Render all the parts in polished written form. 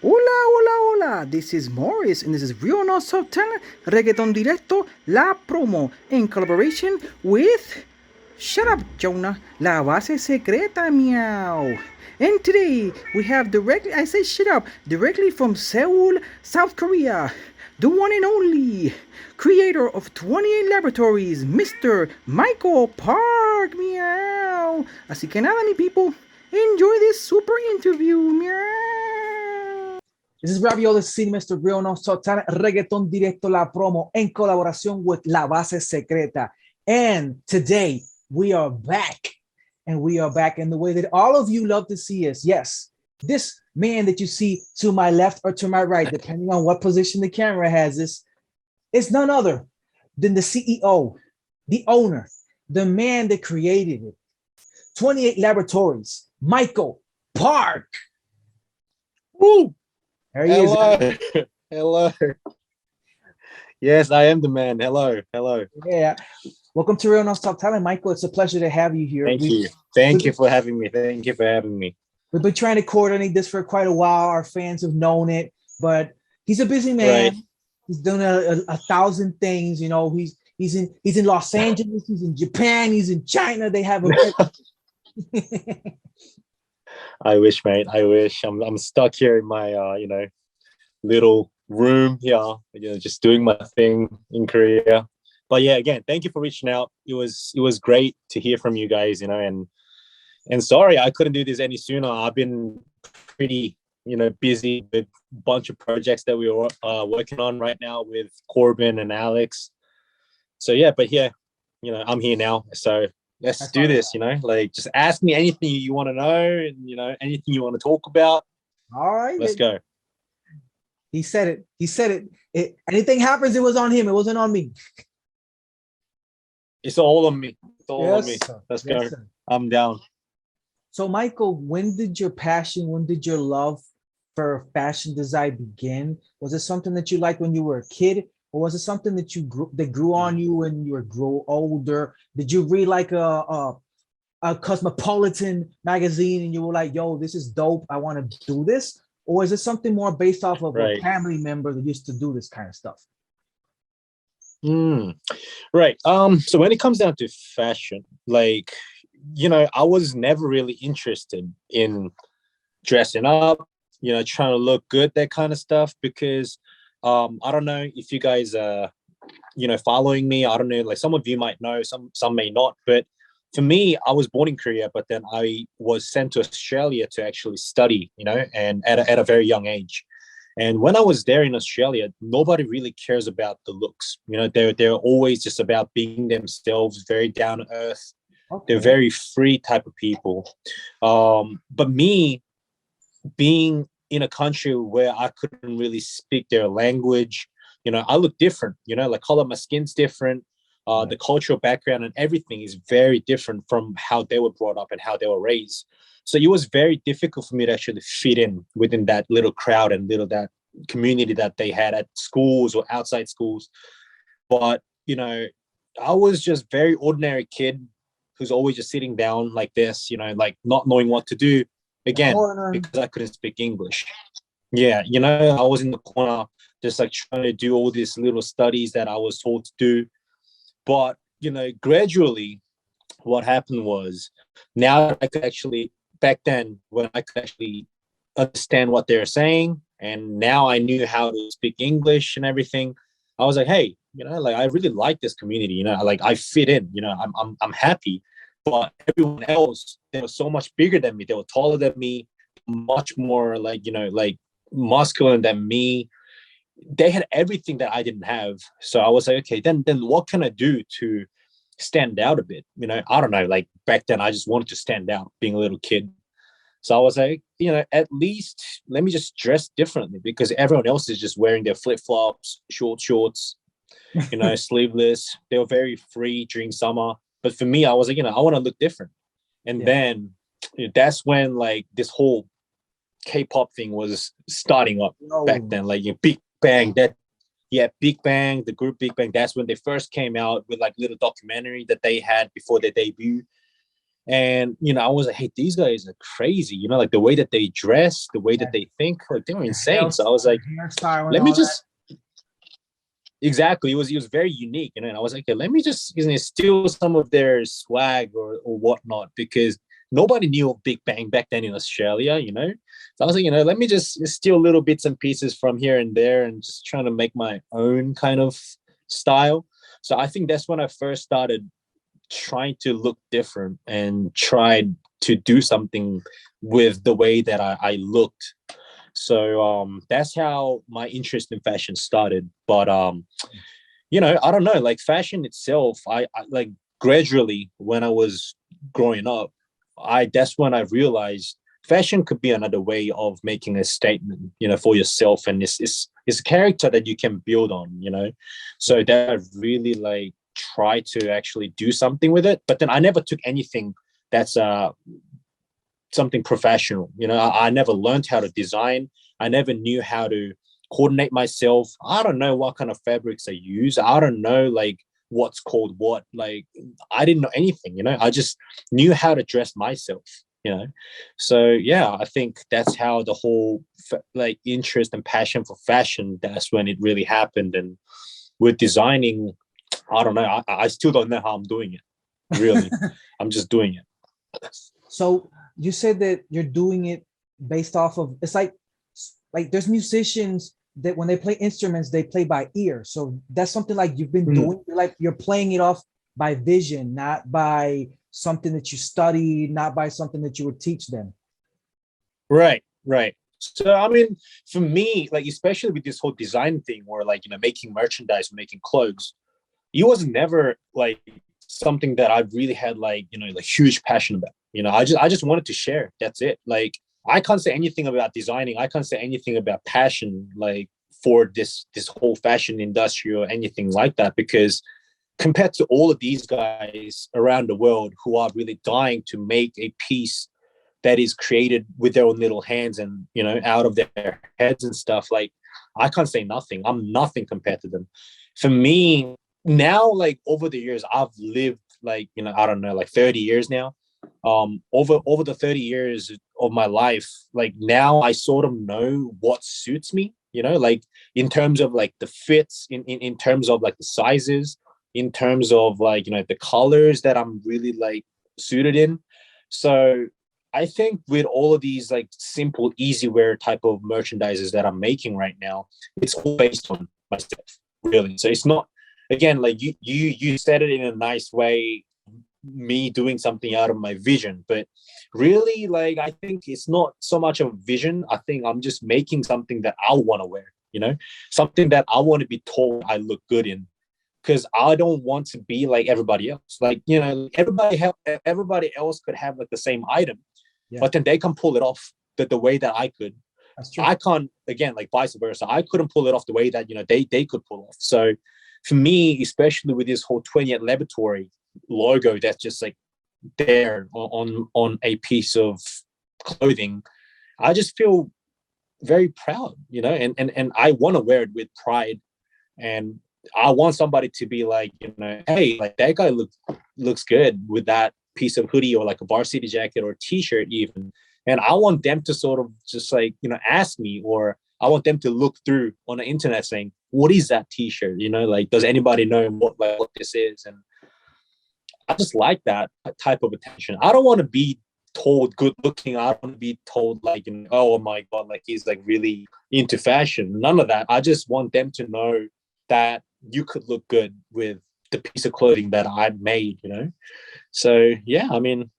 Hola, hola, hola. This is Morris, and this is Real No So Talent Reggaeton Directo La Promo in collaboration with Shut Up, Jonah, La Base Secreta Meow. And today we have directly, I say shut up, directly from Seoul, South Korea, the one and only creator of 28 Laboratories, Mr. Michael Park Meow. Así que nada, mi people, enjoy this super interview meow. This is Rabiola City, Mr. Real No So Talent, Reggaeton Directo La Promo, en colaboración with La Base Secreta. And today we are back. And we are back in the way that all of you love to see us. Yes, this man that you see to my left or to my right, depending on what position the camera has this, is none other than the CEO, the owner, the man that created it. 28 Laboratories, Michael Park. Woo! There he Hello. is. Hello. Yes, I am the man. Hello. Hello. Yeah. Welcome to Real No Stop Talent, Michael. It's a pleasure to have you here. Thank you. Thank you for having me. Thank you for having me. We've been trying to coordinate this for quite a while. Our fans have known it, but he's a busy man. Right. He's doing a thousand things. You know, he's in Los Angeles. He's in Japan. He's in China. They have a. I wish, mate. I wish. I'm stuck here in my little room here, just doing my thing in Korea. But yeah, again, thank you for reaching out. It was great to hear from you guys, and sorry I couldn't do this any sooner. I've been pretty, busy with a bunch of projects that we were working on right now with Corbin and Alex. So yeah, but yeah, I'm here now. So let's do this, just ask me anything you want to know, and anything you want to talk about. All right. Let's go. He said it. He said it. Anything happens, it was on him. It wasn't on me. It's all on me. It's all on me. Sir. Let's yes, go. Sir. I'm down. So, Michael, when did your love for fashion design begin? Was it something that you liked when you were a kid, or was it something that grew on you when you were grow older? Did you read like a Cosmopolitan magazine and you were like, "Yo, this is dope. I want to do this," or is it something more based off of a family member that used to do this kind of stuff? Right. So when it comes down to fashion, I was never really interested in dressing up, trying to look good, that kind of stuff, because I don't know if you guys following me. I don't know, like some of you might know, some may not, but for me, I was born in Korea, but then I was sent to Australia to actually study, and at a very young age. And when I was there in Australia, nobody really cares about the looks. They're always just about being themselves, very down to earth. Okay. They're very free type of people. But me being in a country where I couldn't really speak their language, I look different. Like color of my skin's different. The cultural background and everything is very different from how they were brought up and how they were raised. So it was very difficult for me to actually fit in within that little crowd and that community that they had at schools or outside schools. But, I was just very ordinary kid who's always just sitting down like this, like not knowing what to do, again, because I couldn't speak English. Yeah, I was in the corner just like trying to do all these little studies that I was told to do. But, gradually what happened was, now that I could actually, back then when I could actually understand what they're saying, and now I knew how to speak English and everything, I was like, hey, I really like this community, like I fit in, I'm happy. But everyone else, they were so much bigger than me. They were taller than me, much more like masculine than me. They had everything that I didn't have. So I was like, okay, then what can I do to stand out a bit? I don't know, like back then I just wanted to stand out being a little kid. So I was like, at least let me just dress differently, because everyone else is just wearing their flip-flops, short shorts, sleeveless. They were very free during summer. But for me, I was like, I want to look different. And then that's when like this whole K-pop thing was starting up back then, like Big Bang, Big Bang, the group Big Bang. That's when they first came out with like little documentary that they had before their debut. And I was like, hey, these guys are crazy, like the way that they dress, the way that they think, like they were insane. So I was like, hairstyle and let me all that. just exactly. It was very unique, and I was like, okay, let me just steal some of their swag or whatnot, because nobody knew of Big Bang back then in Australia. So I was like, let me just steal little bits and pieces from here and there, and just trying to make my own kind of style. So I think that's when I first started trying to look different and tried to do something with the way that I looked. So that's how my interest in fashion started. But I don't know, like fashion itself, I like gradually when I was growing up, that's when I realized fashion could be another way of making a statement, for yourself, and it's a character that you can build on. So that I really like try to actually do something with it. But then I never took anything that's something professional. I never learned how to design. I never knew how to coordinate myself. I don't know what kind of fabrics I use. I don't know like what's called what. Like I didn't know anything. I just knew how to dress myself. So yeah, I think that's how the whole like interest and passion for fashion, that's when it really happened. And with designing, I don't know. I still don't know how I'm doing it. Really, I'm just doing it. So you said that you're doing it based off of, it's like there's musicians that when they play instruments, they play by ear. So that's something like you've been doing, like you're playing it off by vision, not by something that you study, not by something that you would teach them. Right, right. So I mean, for me, like especially with this whole design thing, or like making merchandise, making clothes, it was never like something that I really had like like huge passion about. I just wanted to share. That's it. Like I can't say anything about designing. I can't say anything about passion like for this whole fashion industry or anything like that, because compared to all of these guys around the world who are really dying to make a piece that is created with their own little hands and out of their heads and stuff, like I can't say nothing. I'm nothing compared to them. For me now, like over the years, I've lived like I don't know, like 30 years now. Over the 30 years of my life, like now I sort of know what suits me, like in terms of like the fits, in terms of like the sizes, in terms of like the colors that I'm really like suited in. So I think with all of these like simple easy wear type of merchandises that I'm making right now, it's all based on myself, really. So it's not, again, like you said it in a nice way, me doing something out of my vision, but really like I think it's not so much of a vision. I think I'm just making something that I want to wear, something that I want to be told I look good in, because I don't want to be like everybody else. Like everybody else could have like the same item, but then they can pull it off the way that I could. That's true. I can't, again, like vice versa. I couldn't pull it off the way that they could pull off. So for me, especially with this whole 20th laboratory logo that's just like there on a piece of clothing, I just feel very proud, and I want to wear it with pride, and I want somebody to be like, hey, like that guy looks good with that piece of hoodie or like a varsity jacket or t-shirt even. And I want them to sort of just like, ask me, or I want them to look through on the internet saying, what is that t-shirt? Like, does anybody know what this is? And I just like that type of attention. I don't want to be told good looking. I don't want to be told like, oh my God, like he's like really into fashion. None of that. I just want them to know that you could look good with the piece of clothing that I made. So yeah, I mean,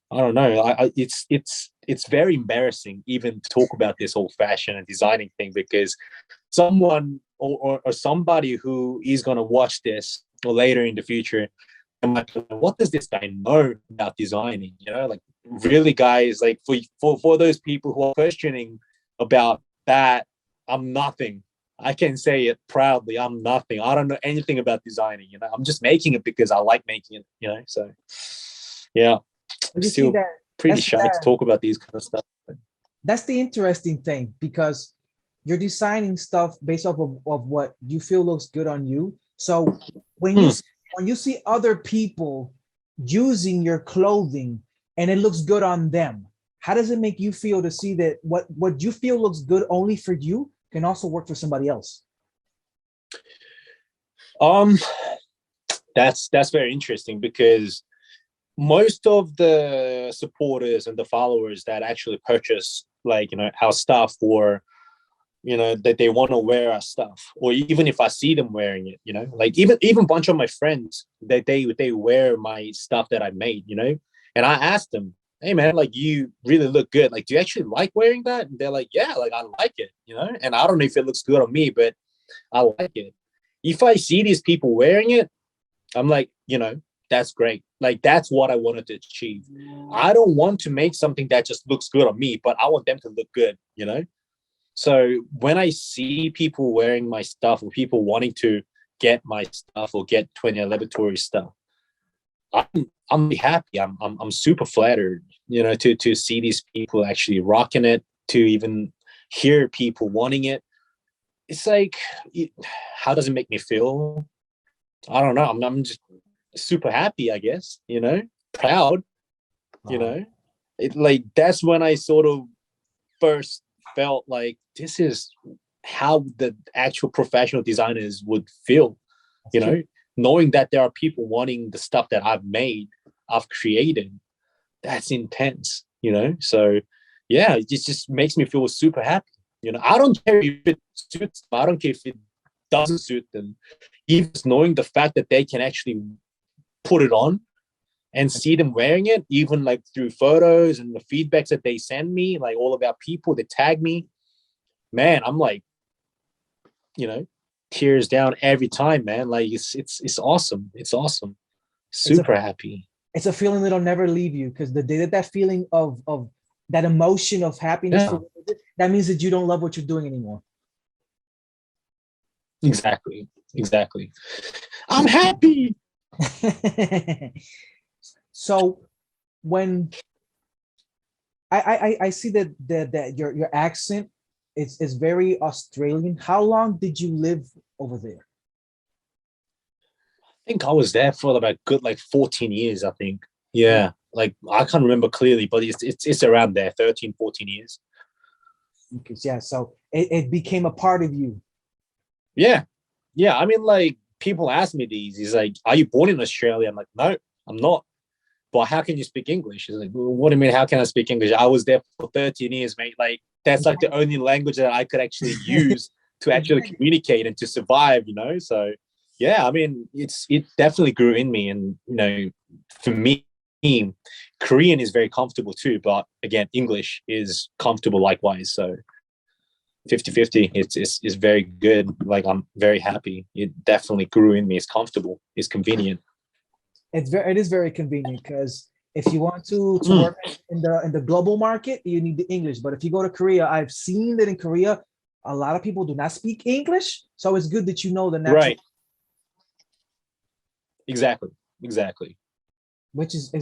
I don't know. It's very embarrassing even to talk about this whole fashion and designing thing, because someone or somebody who is going to watch this or later in the future, I'm like, what does this guy know about designing? Like really, guys, like for those people who are questioning about that, I'm nothing. I can say it proudly. I'm nothing. I don't know anything about designing. I'm just making it because I like making it. So yeah, I'm You see still that pretty shy to talk about these kind of stuff. that's the interesting thing, because you're designing stuff based off of what you feel looks good on you. So when you see other people using your clothing and it looks good on them, how does it make you feel to see that what you feel looks good only for you can also work for somebody else? Um, that's very interesting because most of the supporters and the followers that actually purchase like our stuff, or that they want to wear our stuff, or even if I see them wearing it, like even a bunch of my friends that they wear my stuff that I made, and I asked them, hey man, like you really look good, like do you actually like wearing that? And they're like, yeah, like I like it, and I don't know if it looks good on me, but I like it. If I see these people wearing it, I'm like, that's great. Like that's what I wanted to achieve. I don't want to make something that just looks good on me, but I want them to look good, So when I see people wearing my stuff, or people wanting to get my stuff or get 20 Laboratory stuff, I'm happy. I'm super flattered, to see these people actually rocking it, to even hear people wanting it. It's like, how does it make me feel? I don't know. I'm just super happy, I guess, proud, it, like that's when I sort of first felt like this is how the actual professional designers would feel, knowing that there are people wanting the stuff that I've made, I've created. That's intense, so yeah, it just makes me feel super happy. I don't care if it suits them, I don't care if it doesn't suit them. Even just knowing the fact that they can actually put it on and see them wearing it, even like through photos and the feedbacks that they send me, like all about people that tag me, man, I'm like, tears down every time, man. Like it's awesome. It's awesome. Super happy. It's a feeling that'll never leave you, because the day that feeling of that emotion of happiness, Yeah. that means that you don't love what you're doing anymore. Exactly. I'm happy. So when I see that your accent is very Australian. How long did you live over there? I think I was there for about good like 14 years, I think. Yeah. Like I can't remember clearly, but it's around there, 13, 14 years. Yeah, so it became a part of you. Yeah. I mean, like people ask me these. He's like, "Are you born in Australia?" I'm like, "No, I'm not." But how can you speak English? He's like, well, "What do you mean? How can I speak English? I was there for 13 years, mate. Like that's like the only language that I could actually use to actually communicate and to survive." So yeah, I mean, it definitely grew in me, and for me, Korean is very comfortable too. But again, English is comfortable likewise. So 50-50, it's very good. Like I'm very happy. It definitely grew in me. It's comfortable. It's convenient. It is very convenient, because if you want to work in the global market, you need the English. But if you go to Korea, I've seen that in Korea, a lot of people do not speak English. So it's good that you know the natural. Right. Exactly. Which is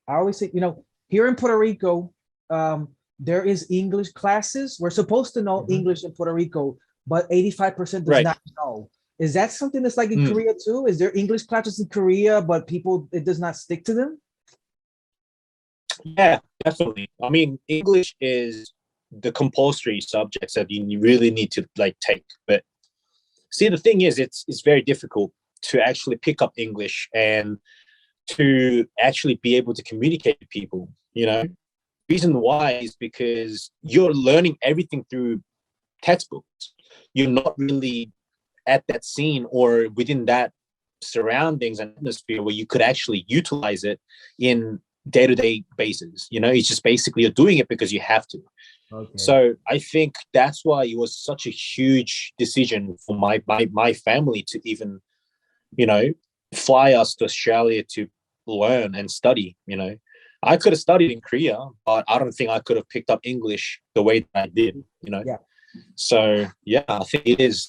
I always say, here in Puerto Rico, there is English classes. We're supposed to know English in Puerto Rico, but 85% does not know. Is that something that's like in Korea too? Is there English classes in Korea, but it does not stick to them? Yeah, definitely. I mean, English is the compulsory subjects that you really need to like take. But see, the thing is, it's very difficult to actually pick up English and to actually be able to communicate with people. Reason why is because you're learning everything through textbooks. You're not really at that scene or within that surroundings and atmosphere where you could actually utilize it in day-to-day basis. It's just basically you're doing it because you have to. Okay. So I think that's why it was such a huge decision for my family to even fly us to Australia to learn and study. I could have studied in Korea, but I don't think I could have picked up English the way that I did. Yeah. So yeah, I think it is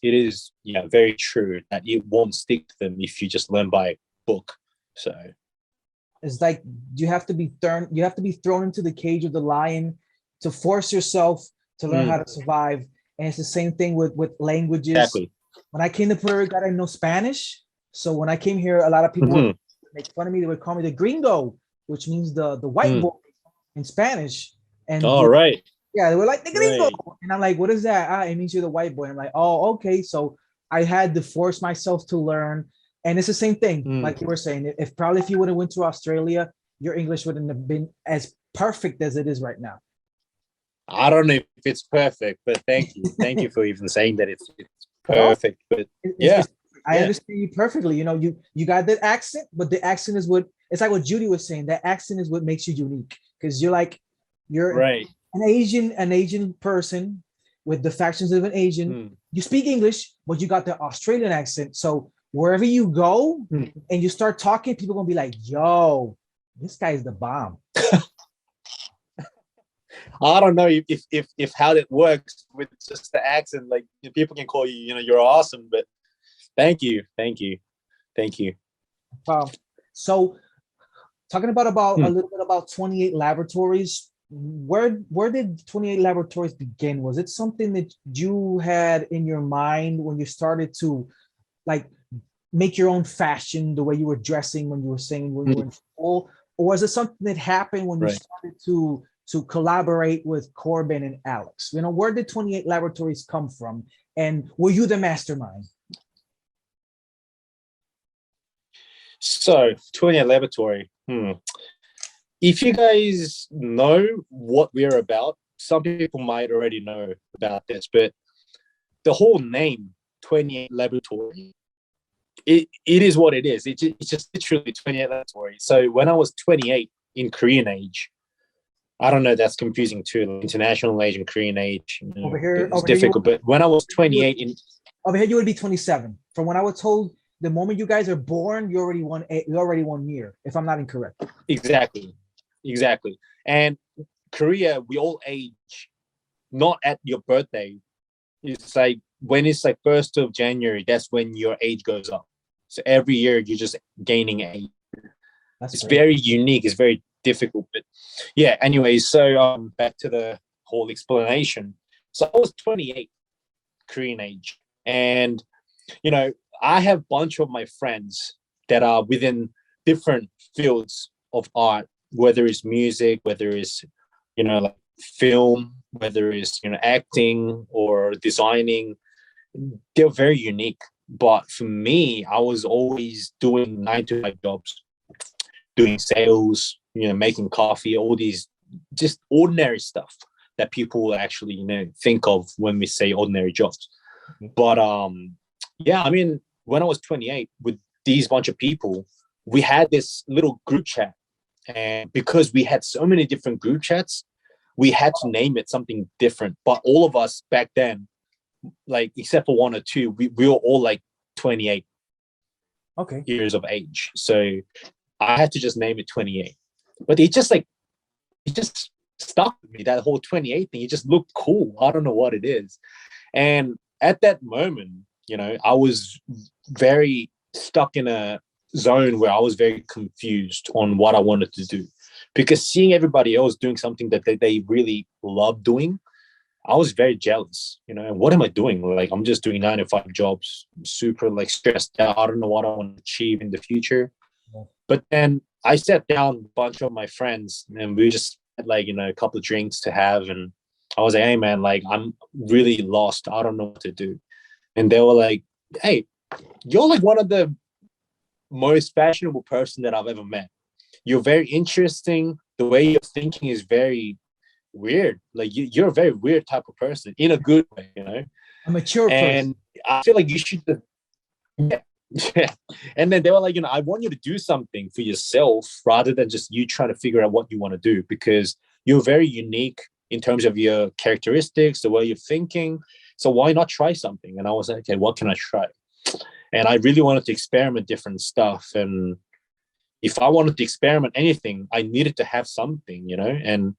very true that it won't stick to them if you just learn by book. So it's like you have to be thrown into the cage of the lion to force yourself to learn how to survive. And it's the same thing with languages. Exactly. When I came to Puerto Rico, I didn't know Spanish. So when I came here, a lot of people were make fun of me. They would call me the gringo, which means the white boy in Spanish. And All right. yeah, they were like the gringo, Right. and I'm like, what is that? Ah, it means you're the white boy. I'm like, oh, okay. So I had to force myself to learn, and it's the same thing, like you were saying. If you would have went to Australia, your English wouldn't have been as perfect as it is right now. I don't know if it's perfect, but thank you. Thank you for even saying that it's No, perfect. But yeah, I understand you perfectly. You know, you got that accent, but the accent is what it's like what Judy was saying. That accent is what makes you unique because you're right. an Asian person with the factions of an Asian. You speak English, but you got the Australian accent. So wherever you go and you start talking, people gonna be like, "Yo, this guy is the bomb." I don't know if how that works with just the accent. Like people can call you, you're awesome. But thank you, thank you, thank you. So talking about a little bit about 28 laboratories. Where did 28 laboratories begin? Was it something that you had in your mind when you started to like make your own fashion, the way you were dressing when you were saying when you were in school, or was it something that happened when you started to collaborate with Corbin and Alex? You know, where did 28 laboratories come from, and were you the mastermind? So 28 laboratory. If you guys know what we're about, some people might already know about this, but the whole name 28 laboratory, it is what it is. It's just literally 28 laboratory. So when I was 28 in Korean age, I don't know, that's confusing too. Like international age and Korean age, Over here, it's difficult. But when I was 28 over here, you would be 27. From when I was told, the moment you guys are born, you already won year, if I'm not incorrect. Exactly. And Korea, we all age not at your birthday. It's like when it's like 1st of January, that's when your age goes up. So every year you're just gaining age. It's very unique. It's very difficult. But yeah, anyway, so back to the whole explanation. So I was 28 Korean age. And, I have a bunch of my friends that are within different fields of art, whether it's music, whether it's, like film, whether it's, acting or designing. They're very unique. But for me, I was always doing 9 to 5 jobs, doing sales, making coffee, all these just ordinary stuff that people actually, think of when we say ordinary jobs. But yeah, I mean, when I was 28 with these bunch of people, we had this little group chat. And because we had so many different group chats, we had to name it something different. But all of us back then, like except for one or two, we were all like 28 years of age. So I had to just name it 28. But it just stuck with me, that whole 28 thing. It just looked cool. I don't know what it is. And at that moment, I was very stuck in a zone where I was very confused on what I wanted to do, because seeing everybody else doing something that they really love doing, I was very jealous, and what am I doing? Like, I'm just doing 9 to 5 jobs, super like stressed out. I don't know what I want to achieve in the future. But then I sat down with a bunch of my friends and we just had like, a couple of drinks to have. And I was like, hey man, like I'm really lost. I don't know what to do. And they were like, hey, you're like one of the most fashionable person that I've ever met. You're very interesting. The way you're thinking is very weird. Like you're a very weird type of person in a good way, A mature person. I feel like you should, yeah. And then they were like, I want you to do something for yourself rather than just you trying to figure out what you want to do, because you're very unique in terms of your characteristics, the way you're thinking. So why not try something? And I was like, okay, what can I try? And I really wanted to experiment different stuff. And if I wanted to experiment anything, I needed to have something, and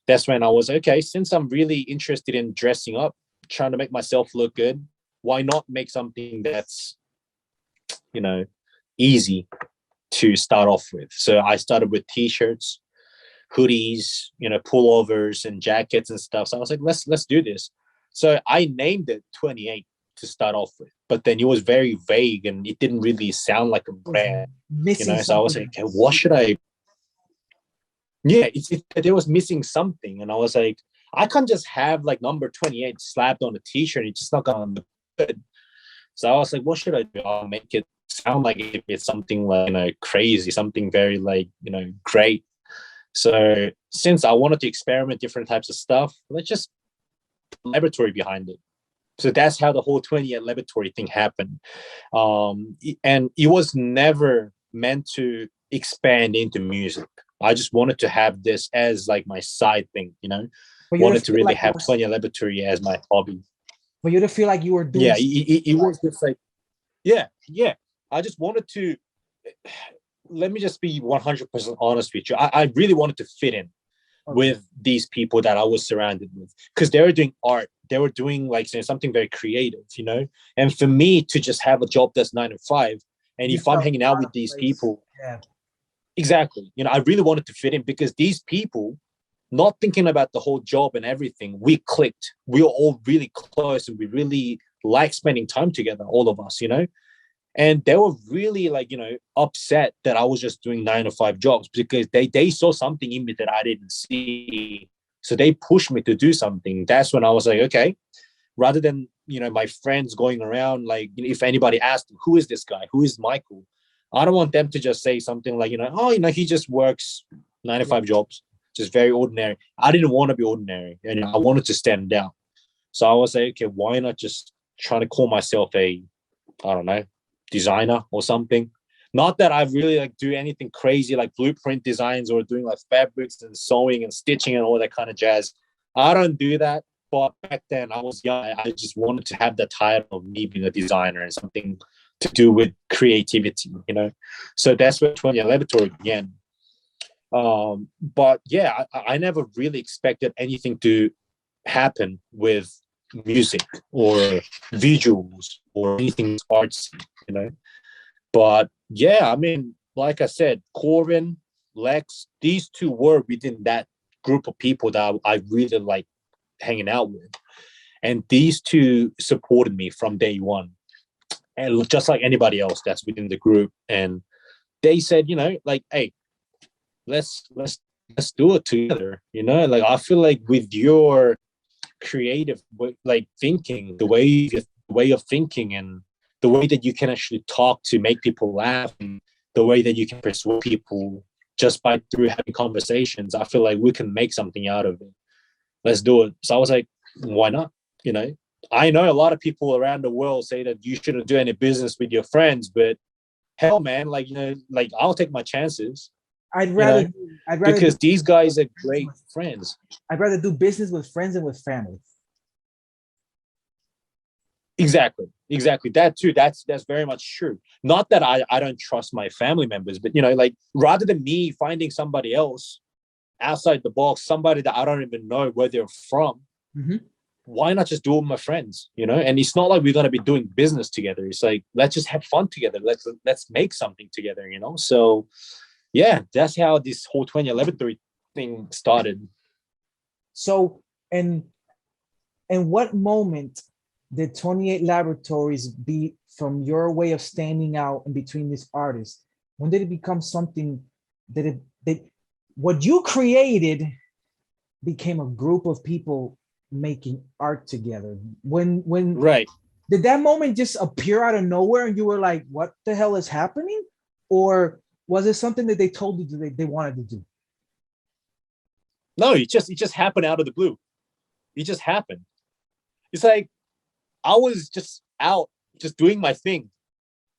that's when I was, okay, since I'm really interested in dressing up, trying to make myself look good, why not make something that's, easy to start off with? So I started with t-shirts, hoodies, pullovers and jackets and stuff. So I was like, let's do this. So I named it 28 to start off with, but then it was very vague and it didn't really sound like a brand, Missing So I was like, something. okay, what should I? Yeah, there was missing something, and I was like, I can't just have like number 28 slapped on a t-shirt. It's just not gonna look good. So I was like, what should I do? I'll make it sound like it's something like, crazy, something very like, great. So since I wanted to experiment different types of stuff, let's just laboratory behind it. So that's how the whole 28 laboratory thing happened. And it was never meant to expand into music. I just wanted to have this as like my side thing, For you wanted to feel really like have 28 laboratory as my hobby. for you to feel like you were doing. Yeah, it was just like, yeah. I just wanted to, let me just be 100% honest with you. I really wanted to fit in with these people that I was surrounded with, because they were doing art. They were doing like something very creative, And for me to just have a job that's 9 to 5, and if I'm hanging out with these people, exactly, I really wanted to fit in, because these people, not thinking about the whole job and everything, we clicked. We were all really close, and we really like spending time together, all of us, And they were really like, upset that I was just doing 9 to 5 jobs, because they saw something in me that I didn't see. So they pushed me to do something. That's when I was like, okay, rather than, my friends going around, like, if anybody asked them, who is this guy? Who is Michael? I don't want them to just say something like, oh, he just works 9 to 5 jobs, just very ordinary. I didn't want to be ordinary, and I wanted to stand out. So I was like, okay, why not just try to call myself I don't know, designer or something. Not that I really like do anything crazy like blueprint designs or doing like fabrics and sewing and stitching and all that kind of jazz. I don't do that. But back then I was young. I just wanted to have the title of me being a designer and something to do with creativity, So that's where 20 Laboratory began. But yeah, I never really expected anything to happen with music or visuals or anything artsy, But yeah, I mean, like I said, Corbin, Lex, these two were within that group of people that I really like hanging out with. And these two supported me from day one. And just like anybody else that's within the group. And they said, like, hey, let's do it together. Like I feel like with your creative like thinking, the way of thinking, and the way that you can actually talk to make people laugh, and the way that you can persuade people just by through having conversations, I feel like we can make something out of it. Let's do it. So I was like, why not? I know a lot of people around the world say that you shouldn't do any business with your friends, but hell, man, like, like I'll take my chances. I'd rather because these guys are great friends. I'd rather do business with friends than with family. Exactly. That too. That's very much true. Not that I don't trust my family members, but like rather than me finding somebody else outside the box, somebody that I don't even know where they're from, why not just do it with my friends? And it's not like we're gonna be doing business together. It's like, let's just have fun together. Let's make something together. So yeah, that's how this whole 20 Laboratory thing started. So, and what moment did 28 Laboratories be from your way of standing out in between these artists? When did it become something that what you created became a group of people making art together? When right. Did that moment just appear out of nowhere and you were like, what the hell is happening? Or was it something that they told you that they wanted to do? No, it just happened out of the blue. It just happened. It's like I was just out, just doing my thing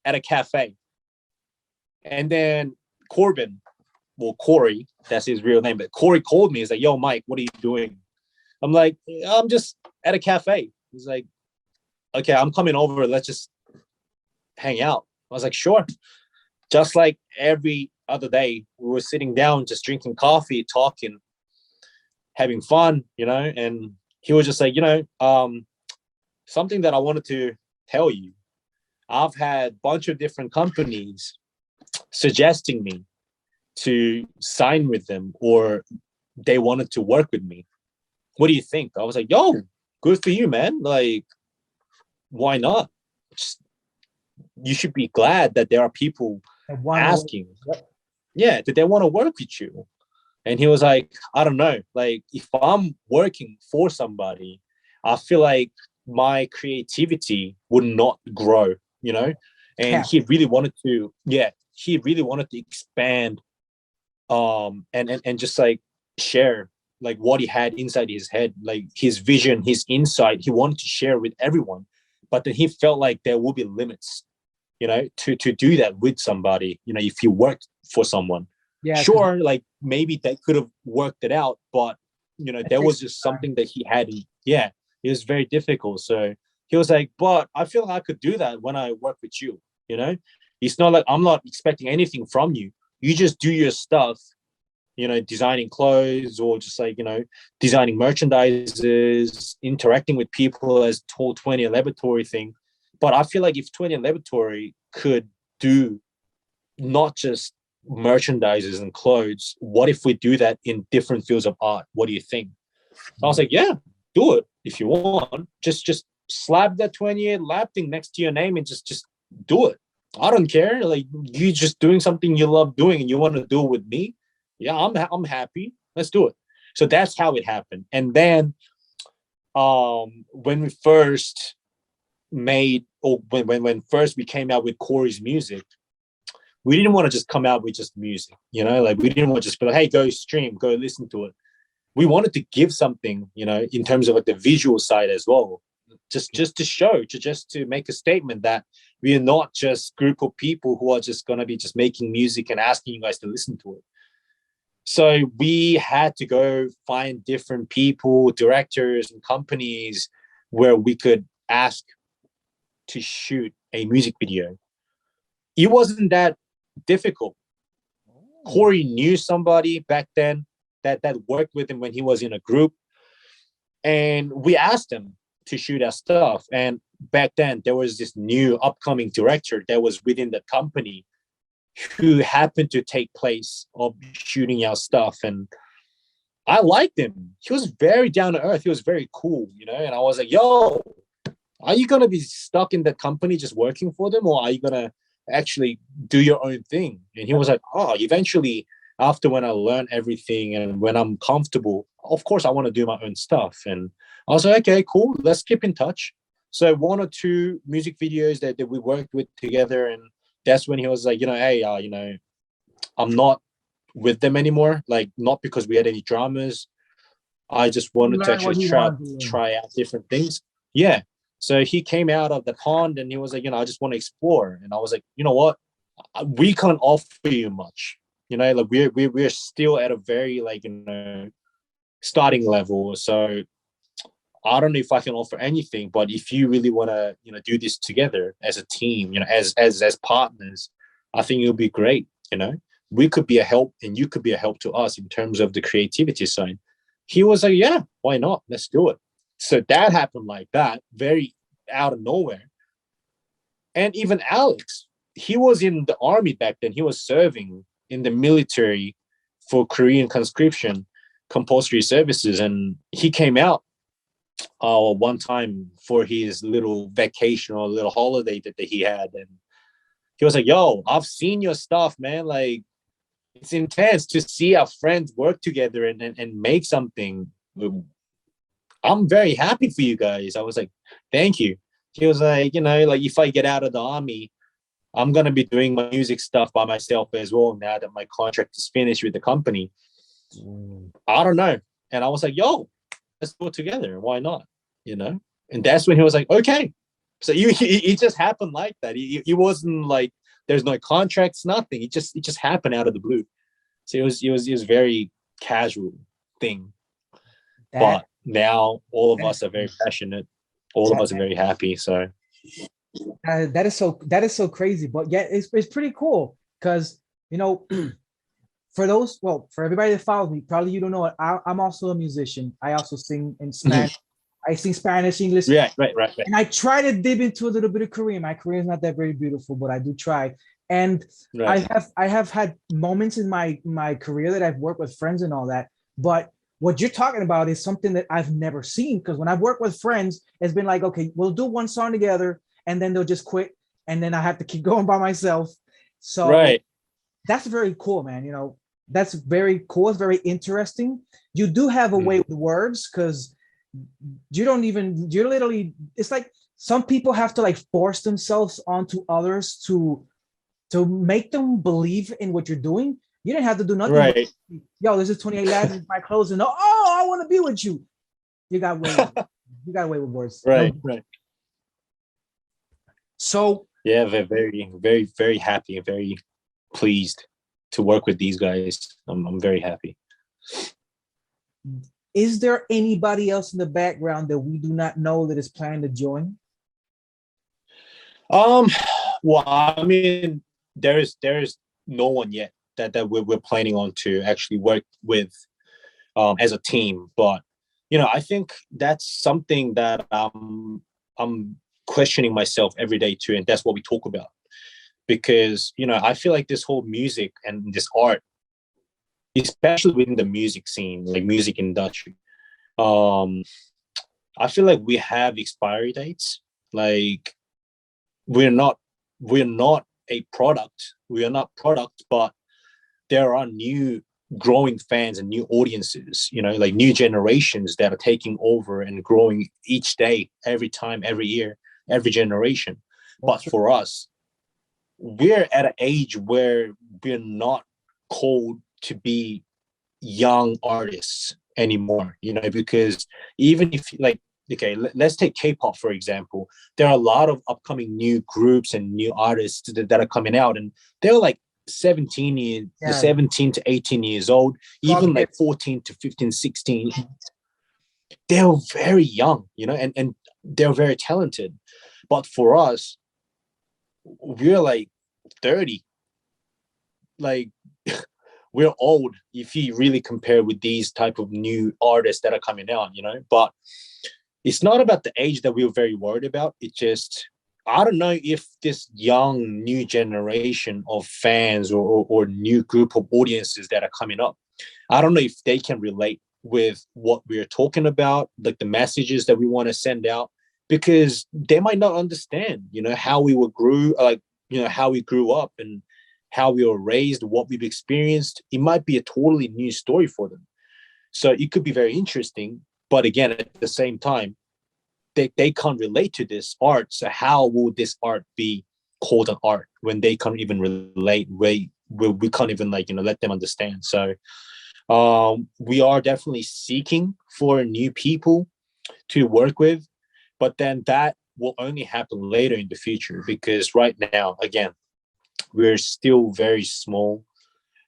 at a cafe. And then Corey, that's his real name, but Corey called me. He's like, yo, Mike, what are you doing? I'm like, I'm just at a cafe. He's like, okay, I'm coming over. Let's just hang out. I was like, sure. Just like every other day, we were sitting down, just drinking coffee, talking, having fun, and he was just like, something that I wanted to tell you. I've had a bunch of different companies suggesting me to sign with them, or they wanted to work with me. What do you think? I was like, yo, good for you, man. Like, why not? Just, you should be glad that there are people asking, yeah, that they want to work with you. And he was like, I don't know, like if I'm working for somebody, I feel like my creativity would not grow, you know? And he really wanted to, yeah, he really wanted to expand and just like share like what he had inside his head, like his vision, his insight, he wanted to share with everyone. But then he felt like there will be limits, you know, to do that with somebody, you know, if you worked for someone. Yeah, sure, like maybe they could have worked it out, but you know, there was just something that he had. Yeah, it was very difficult. So he was like, but I feel like I could do that when I work with you, you know? It's not like I'm not expecting anything from you. You just do your stuff, you know, designing clothes or just like, you know, designing merchandises, interacting with people as told 20 laboratory thing. But I feel like if 20 laboratory could do not just merchandises and clothes, what if we do that in different fields of art? What do you think? I was like, yeah, do it if you want. Just slap that 28 lab thing next to your name and just do it. I don't care. Like you just doing something you love doing and you want to do it with me. Yeah, I'm happy. Let's do it. So that's how it happened. And then when we first made or when first we came out with Corey's music, we didn't want to just come out with just music, you know, like we didn't want to just be like, hey, go stream, go listen to it. We wanted to give something, you know, in terms of like the visual side as well, just to show, just to make a statement that we are not just group of people who are just going to be just making music and asking you guys to listen to it. So we had to go find different people, directors and companies where we could ask to shoot a music video. It wasn't that difficult. Corey knew somebody back then that worked with him when he was in a group. And we asked him to shoot our stuff. And back then there was this new upcoming director that was within the company who happened to take place of shooting our stuff. And I liked him. He was very down to earth. He was very cool, you know? And I was like, yo, are you going to be stuck in the company just working for them? Or are you going to actually do your own thing? And he was like, oh, eventually, after when I learn everything and when I'm comfortable, of course I want to do my own stuff. And I was like, okay, cool, let's keep in touch. So 1 or 2 music videos that we worked with together. And that's when he was like, you know, hey, you know, I'm not with them anymore. Like, not because we had any dramas. I just wanted to actually try out different things. Yeah. So he came out of the pond and he was like, you know, I just want to explore. And I was like, you know what? We can't offer you much. You know, like we're still at a very like, you know, starting level. So I don't know if I can offer anything, but if you really want to, you know, do this together as a team, you know, as partners, I think it'll be great. You know, we could be a help and you could be a help to us in terms of the creativity side. He was like, yeah, why not? Let's do it. So that happened like that, very out of nowhere. And even Alex, he was in the army back then. He was serving in the military for Korean conscription, compulsory services. And he came out one time for his little vacation or little holiday that he had. And he was like, yo, I've seen your stuff, man. Like, it's intense to see our friends work together and make something. I'm very happy for you guys. I was like, thank you. He was like, you know, like if I get out of the army, I'm going to be doing my music stuff by myself as well now that my contract is finished with the company. I don't know. And I was like, yo, let's go together. Why not? You know? And that's when he was like, okay. So it just happened like that. It wasn't like there's no contracts, nothing. It just happened out of the blue. So it was very casual thing. But now all of us are very passionate. All of us are very happy. So that is so crazy. But yeah, it's pretty cool because, you know, for everybody that follows me, probably you don't know it. I'm also a musician. I also sing in Spanish. I sing Spanish, English. Yeah, right. And I try to dip into a little bit of Korean. My Korean is not that very beautiful, but I do try. And I have had moments in my career that I've worked with friends and all that. But what you're talking about is something that I've never seen, because when I've worked with friends, it's been like, okay, we'll do one song together and then they'll just quit. And then I have to keep going by myself. So Right. that's very cool, man. You know, that's very cool. It's very interesting. You do have a way Mm. with words, because you're literally, it's like some people have to like force themselves onto others to make them believe in what you're doing. You didn't have to do nothing but, Right. yo, this is 28 Labs, this is my clothes, and oh, I want to be with you. You got away with it. You got away with words. No. Right. Right. So Yeah, they're very, very, very happy and very pleased to work with these guys. I'm very happy. is there anybody else in the background that we do not know that is planning to join? Um, well, I mean, there is no one yet that we're planning on to actually work with as a team. But I think that's something that I'm questioning myself every day too, and that's what we talk about. Because I feel like this whole music and this art, especially within the music scene, like music industry, um, I feel like we have expiry dates. Like we're not we're not a product. We are not product, but there are new growing fans and new audiences, like new generations that are taking over and growing each day, every time, every year, every generation. But for us, we're at an age where we're not called to be young artists anymore, because even if, like, okay, let's take K-pop for example. There are a lot of upcoming new groups and new artists that are coming out, and they're like 17 to 18 years old, even like 14 to 15, 16. They're very young, and they're very talented. But for us, we're like 30. Like, we're old if you really compare with these type of new artists that are coming out, but it's not about the age that we're very worried about. It's just, I don't know if this young new generation of fans or new group of audiences that are coming up, I don't know if they can relate with what we're talking about, like the messages that we want to send out, because they might not understand, how we were grew, like, how we grew up and how we were raised, what we've experienced. It might be a totally new story for them. So it could be very interesting. But again, at the same time, they can't relate to this art. So how will this art be called an art when they can't even relate? We can't even, like, let them understand. So we are definitely seeking for new people to work with, but then that will only happen later in the future, because right now, again, we're still very small.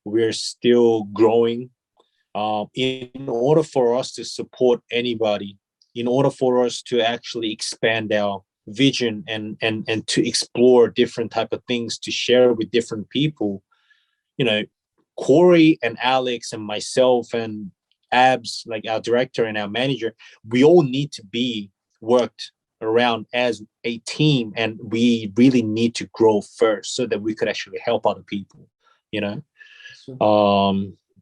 We're still growing. In order for us to support anybody, in order for us to actually expand our vision and to explore different type of things to share with different people, Corey and Alex and myself and Abs, like our director and our manager, we all need to be worked around as a team, and we really need to grow first so that we could actually help other people, you know.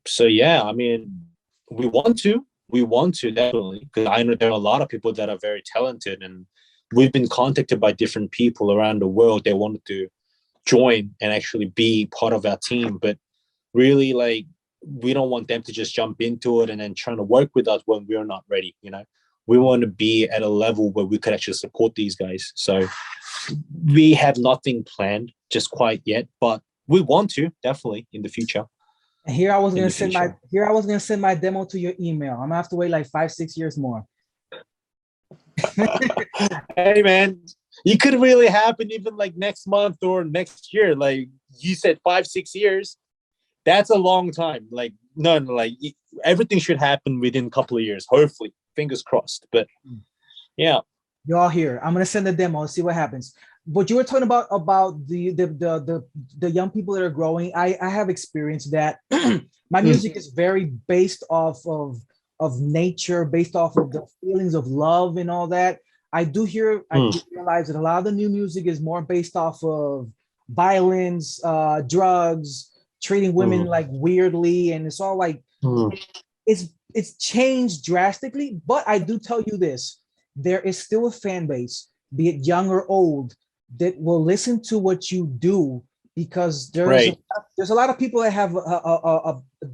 So yeah, I mean, we want to definitely, because I know there are a lot of people that are very talented, and we've been contacted by different people around the world. They wanted to join and actually be part of our team, but really, like, we don't want them to just jump into it and then trying to work with us when we're not ready. We want to be at a level where we could actually support these guys. So we have nothing planned just quite yet, but we want to definitely in the future. And here I was gonna send my demo to your email. I'm gonna have to wait like 5-6 years more. Hey man, it could really happen even like next month or next year. Like you said, 5-6 years. That's a long time. Like, no, like everything should happen within a couple of years. Hopefully, fingers crossed. But yeah, Y'all here. I'm gonna send the demo. See what happens. But you were talking about the young people that are growing. I have experienced that. My music is very based off of nature, based off of the feelings of love and all that. I do realize that a lot of the new music is more based off of violence, drugs, treating women like weirdly, and it's all like it's it's changed drastically, but I do tell you this: there is still a fan base, be it young or old, that will listen to what you do because Right. there's a lot of people that have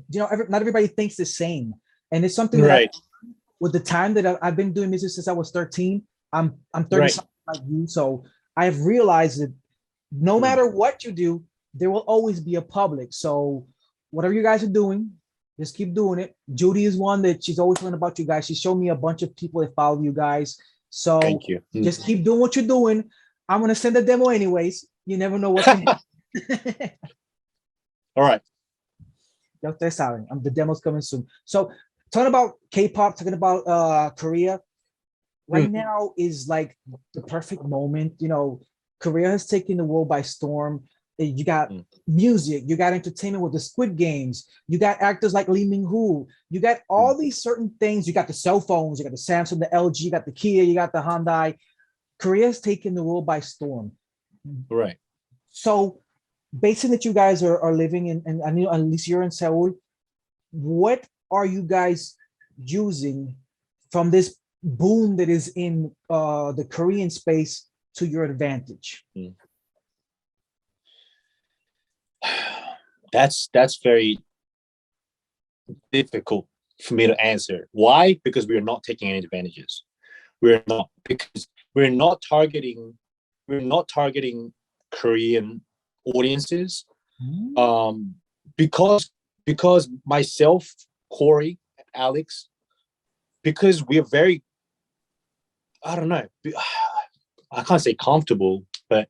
not everybody thinks the same, and it's something that I Right. with the time that I've been doing music since I was 13. I'm 30 Right. something like you, so I've realized that no Mm. matter what you do, there will always be a public. So whatever you guys are doing, just keep doing it. Judy is one that she's always learning about you guys. She showed me a bunch of people that follow you guys. So Thank you. Mm. just keep doing what you're doing. I'm gonna send a demo anyways. You never know what can happen. All right. Ya ustedes saben, the demo's coming soon. So talking about K-pop, talking about Korea, right Mm. now is like the perfect moment. You know, Korea has taken the world by storm. You got Mm. music, you got entertainment with the Squid Games, you got actors like Lee Min Ho, you got all Mm. these certain things. You got the cell phones, you got the Samsung, the LG, you got the Kia, you got the Hyundai. Korea has taken the world by storm. Right. So, based on that, you guys are living in, and I know at least you're in Seoul. What are you guys using from this boom that is in the Korean space to your advantage? Mm. That's very difficult for me to answer. Why? Because we are not taking any advantages. We're not because we're not targeting Korean audiences. Mm. Um, because myself, Corey, Alex, because we're very, I don't know, I can't say comfortable, but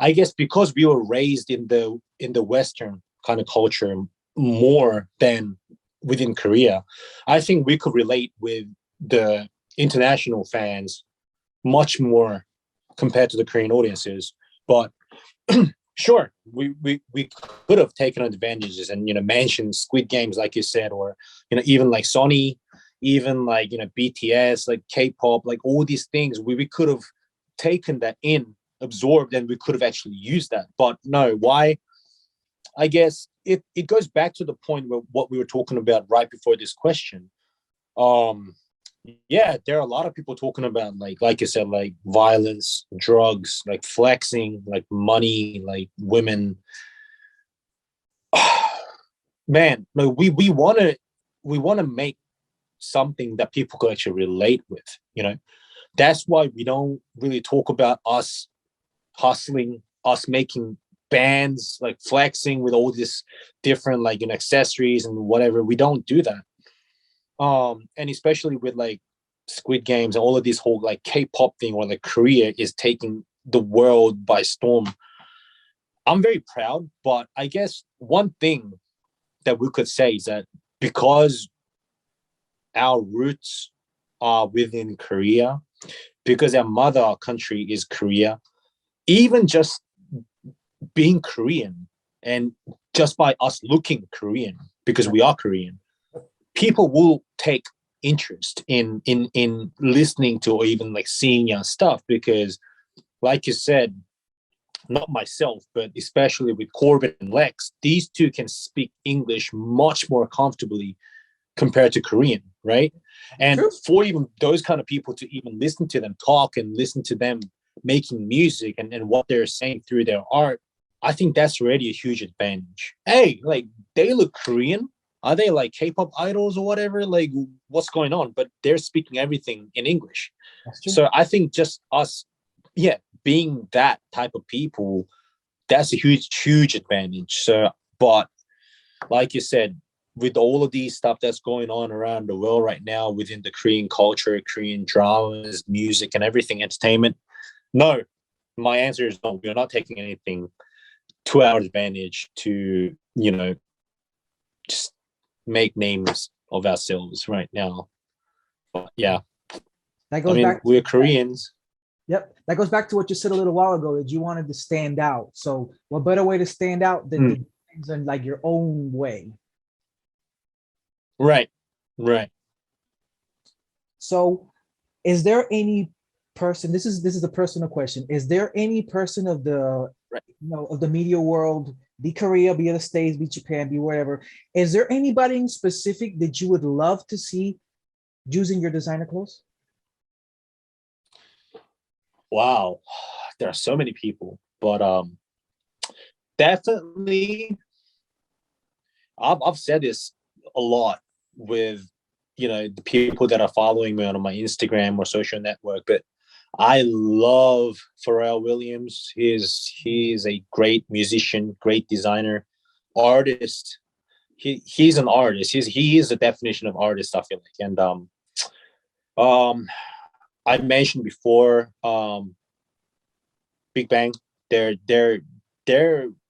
I guess because we were raised in the Western kind of culture more than within Korea, I think we could relate with the international fans much more compared to the Korean audiences. But sure, we could have taken advantages and mentioned Squid Games like you said, or even like Sony, even like BTS, like K-pop, like all these things. We could have taken that in, absorbed, and we could have actually used that. But no, why? I guess it goes back to the point where what we were talking about right before this question. Um, yeah, there are a lot of people talking about like you said, like violence, drugs, like flexing, like money, like women. Man, like we want to make something that people could actually relate with. That's why we don't really talk about us hustling, us making bands, like flexing with all this different like accessories and whatever. We don't do that. And especially with like Squid Games and all of this whole like K-pop thing, or like Korea is taking the world by storm. I'm very proud, but I guess one thing that we could say is that because our roots are within Korea, because our mother country is Korea, even just being Korean and just by us looking Korean, because we are Korean, people will take interest in listening to or even like seeing your stuff, because like you said, not myself, but especially with Corbin and Lex, these two can speak English much more comfortably compared to Korean, right? And True. for even those kind of people to even listen to them talk and listen to them making music and what they're saying through their art, I think that's already a huge advantage. Hey, like they look Korean. Are they like K-pop idols or whatever? Like what's going on? But they're speaking everything in English. That's true. So I think just us, yeah, being that type of people, that's a huge, huge advantage. So, but like you said, with all of these stuff that's going on around the world right now within the Korean culture, Korean dramas, music, and everything, entertainment, no, my answer is no. We're not taking anything to our advantage to, just make names of ourselves right now. But yeah, That I goes mean, back. we're Koreans. Yep, that goes back to what you said a little while ago that you wanted to stand out. So, what better way to stand out than to Mm. do things in like your own way? Right, right. So, is there any person? This is a personal question. Is there any person of the Right. of the media world be Korea, be other states, be Japan, be wherever. Is there anybody in specific that you would love to see using your designer clothes? Wow, there are so many people, but definitely, I've said this a lot with the people that are following me on my Instagram or social network, but I love Pharrell Williams. He's a great musician, great designer, artist. He's an artist. He is the definition of artist, I feel like. And um I mentioned before, Big Bang. They're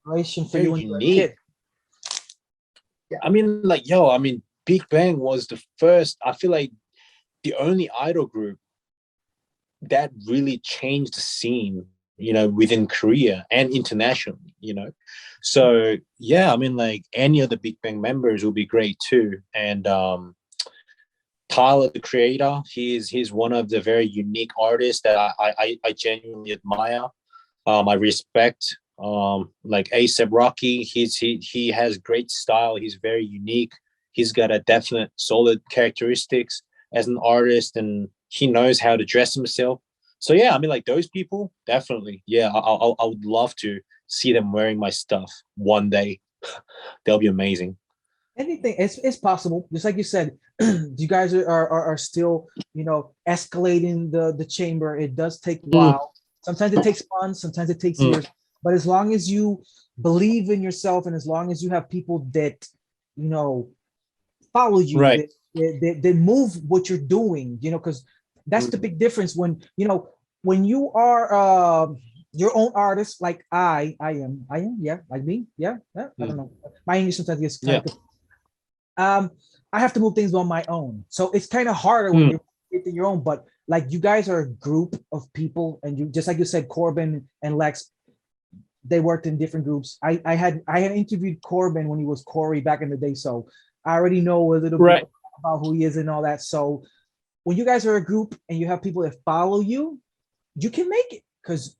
Relation for very you when you were a unique. kid. Yeah, I mean, like, Big Bang was the first, I feel like, the only idol group that really changed the scene, within Korea and internationally. So yeah, I mean, like, any of the Big Bang members will be great too. And Tyler, the creator, he's one of the very unique artists that I genuinely admire. I respect. Like ASAP Rocky, he has great style. He's very unique. He's got a definite solid characteristics as an artist, and he knows how to dress himself. So yeah, I mean, like, those people, definitely. Yeah, I would love to see them wearing my stuff one day. They'll be amazing. Anything, it's possible. Just like you said, you guys are still, escalating the chamber. It does take a Mm, while. Sometimes it takes months, sometimes it takes mm, years. But as long as you believe in yourself, and as long as you have people that, you know, follow you, right. that move what you're doing, because that's the Mm, big difference when, when you are your own artist, like I am, yeah, like me, yeah, yeah, I don't mm, know. My English sometimes gets kind yeah. of um, I have to move things on my own. So it's kind of harder when Mm, you're creating your own, but like you guys are a group of people, and you, just like you said, Corbin and Lex, they worked in different groups. I had interviewed Corbin when he was Corey back in the day, so I already know a little bit right. about who he is and all that. So when you guys are a group and you have people that follow you, you can make it, because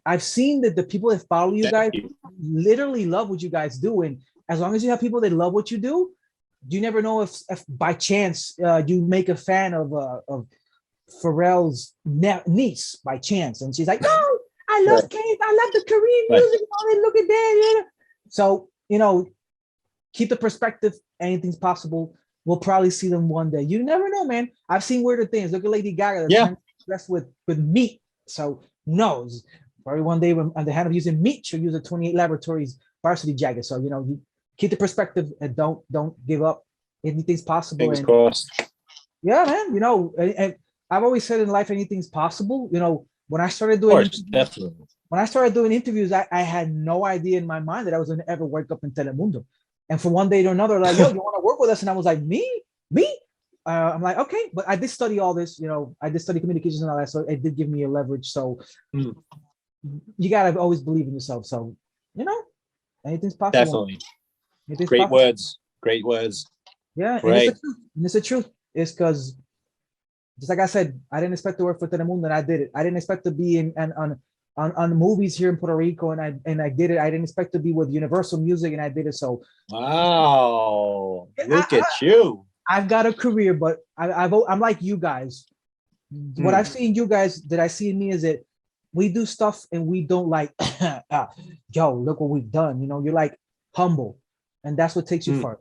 I've seen that the people that follow you Thank guys you. literally love what you guys do, and as long as you have people that love what you do, you never know if by chance you make a fan of Pharrell's niece by chance, and she's like, "No, I Right. love Kate. I love the Korean Right. music. Oh, look at that." Yeah. So keep the perspective. Anything's possible. We'll probably see them one day. You never know, man. I've seen weirder things. Look at Lady Gaga that Yeah. turned dressed with meat. So who knows? Probably one day when on the hand of using meat, she'll use a 28 Laboratories varsity jacket. So you keep the perspective and don't give up. Anything's possible. Fingers And crossed. yeah, man, and I've always said in life anything's possible. When I started Of doing course, interviews, definitely. I had no idea in my mind that I was going to ever wake up in Telemundo. And from one day to another, like, yo, you want to work with us? And I was like, me? I'm like, okay, but I did study all this, I did study communications and all that. So it did give me a leverage. So Mm, you got to always believe in yourself. So, you know, anything's possible. definitely. Anything's Great possible. words. Great words. Yeah. And it's the Right. truth. And it's the truth. It's because, just like I said, I didn't expect to work for Telemundo and I did it. I didn't expect to be in on movies here in Puerto Rico and I did it. I didn't expect to be with Universal Music and I did it. So Wow. Look I, at you. I've got a career, but I'm like you guys. What Mm, I've seen you guys that I see in me is that we do stuff and we don't like, yo, look what we've done. You're like humble, and that's what takes you mm. far.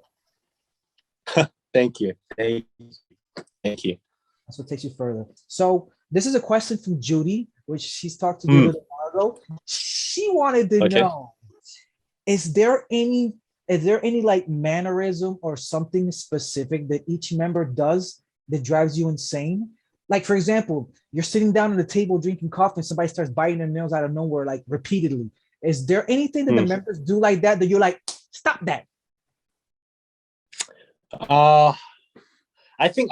Thank you. Thank you. Thank you. That's what takes you further. So this is a question from Judy, which she's talked to you a Mm, little while ago. She wanted to okay. know, is there any like mannerism or something specific that each member does that drives you insane? Like, for example, you're sitting down at a table drinking coffee and somebody starts biting their nails out of nowhere, like repeatedly. Is there anything that the Mm. members do like that you're like, stop that? Uh I think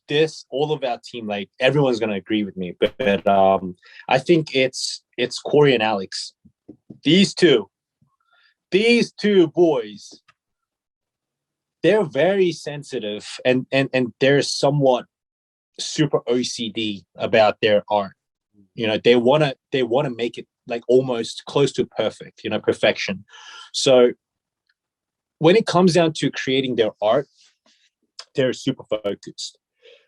this, all of our team, like, everyone's gonna agree with me, but I think it's Corey and Alex. These two, these two boys, they're very sensitive, and they're somewhat super OCD about their art. they want to make it like almost close to perfect, perfection. So when it comes down to creating their art, they're super focused.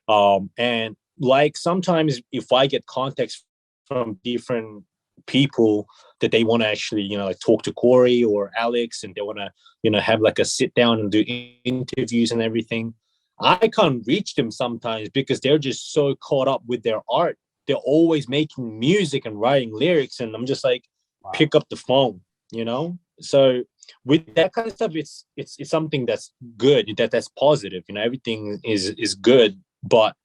And like sometimes if I get context from different people that they want to actually, like talk to Corey or Alex, and they want to, have like a sit down and do interviews and everything, I can't reach them sometimes because they're just so caught up with their art. They're always making music and writing lyrics, and I'm just like, Wow. pick up the phone, So with that kind of stuff, it's something that's good, that's positive. Everything is good, but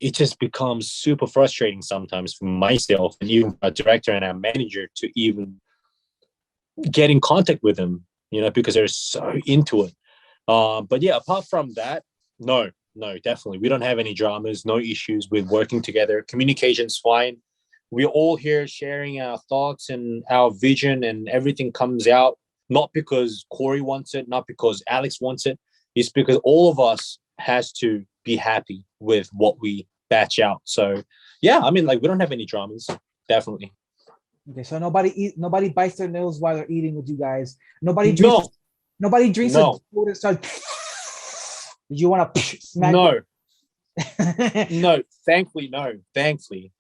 it just becomes super frustrating sometimes for myself and even a director and a manager to even get in contact with them, because they're so into it. But yeah, apart from that, no, definitely. We don't have any dramas, no issues with working together. Communication's fine. We're all here sharing our thoughts and our vision, and everything comes out, not because Corey wants it, not because Alex wants it. It's because all of us has to be happy with what we batch out. So yeah, I mean, like, we don't have any dramas, definitely. Okay, so nobody bites their nails while they're eating with you guys. No, Nobody drinks no, a food and starts. Did you want to smack? no, no. Thankfully, no. Thankfully,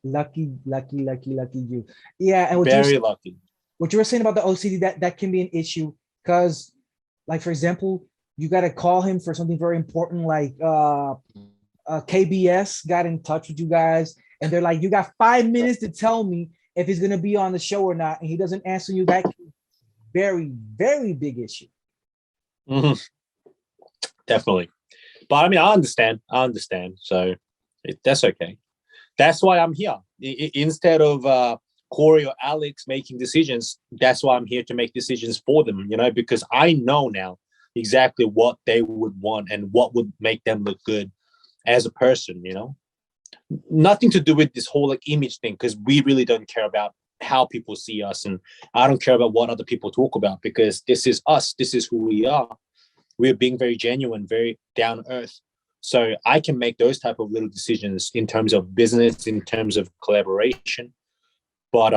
Lucky you. Yeah, and very lucky. what you were saying about the OCD, that can be an issue because, like, for example, you got to call him for something very important, like KBS got in touch with you guys, and they're like, you got 5 minutes to tell me if he's gonna be on the show or not, and he doesn't answer you. That very, very big issue. Mm-hmm. Definitely. But I mean, I understand. So that's okay. That's why I'm here. Instead of Corey or Alex making decisions, that's why I'm here to make decisions for them, because I know now exactly what they would want and what would make them look good as a person, Nothing to do with this whole like image thing, because we really don't care about how people see us, and I don't care about what other people talk about, because this is us. This is who we are. We're being very genuine, very down to earth. So I can make those type of little decisions in terms of business, in terms of collaboration. But